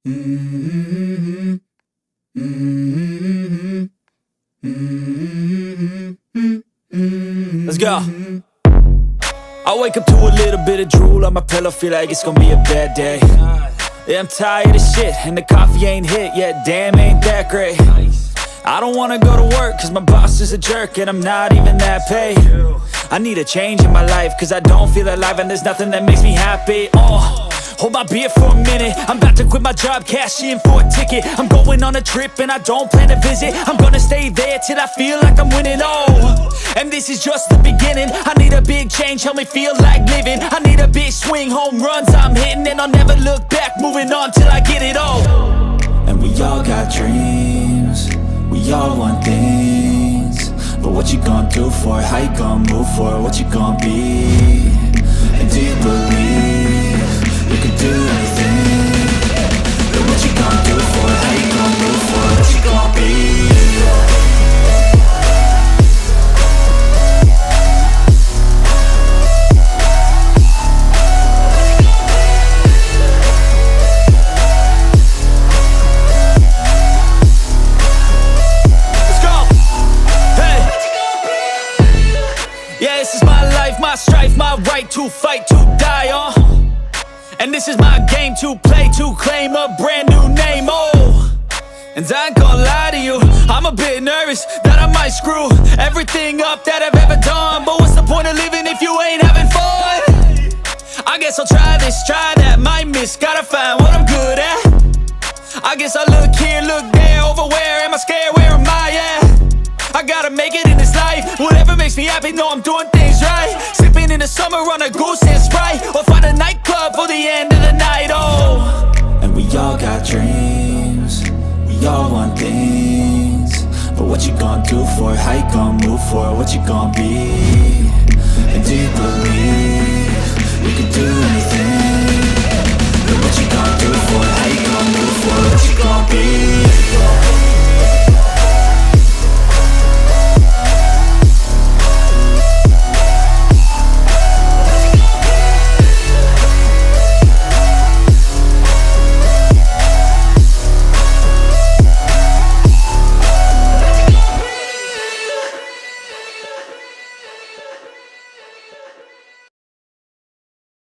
Mm-hmm. Mm-hmm. Mm-hmm. Let's go. I wake up to a little bit of drool on my pillow, feel like it's gonna be a bad day. Yeah, I'm tired of shit, and the coffee ain't hit yet, damn, ain't that great. I don't wanna go to work, cause my boss is a jerk, and I'm not even that paid. I need a change in my life, cause I don't feel alive, and there's nothing that makes me happy. Hold my beer for a minute, I'm about to quit my job, cash in for a ticket. I'm going on a trip and I don't plan to visit. I'm gonna stay there till I feel like I'm winning, and this is just the beginning. I need a big change, help me feel like living. I need a big swing, home runs I'm hitting, and I'll never look back, moving on till I get it all. And we all got dreams, we all want things, but what you gonna do for it? How you gonna move for it? What you gonna be? And do you believe you can do anything? But what you gonna do for it? How you gonna move for it? What you gonna be? Let's go! Hey! Yeah, this is my life, my strife, my right to fight, to die on. And this is my game to play, to claim a brand new name, And I ain't gonna lie to you, I'm a bit nervous that I might screw everything up that I've ever done. But what's the point of living if you ain't having fun? I guess I'll try this, try that, might miss, gotta find what I'm good at. I guess I look here, look there, over where am I scared, where am I at? I gotta make it in this life, whatever makes me happy, know I'm doing things right. Sipping in the summer on a goose and Sprite, or find a nightclub for the end of the night, And we all got dreams, we all want things, but what you gonna do for it? How you gonna move for it? What you gonna be? And do you believe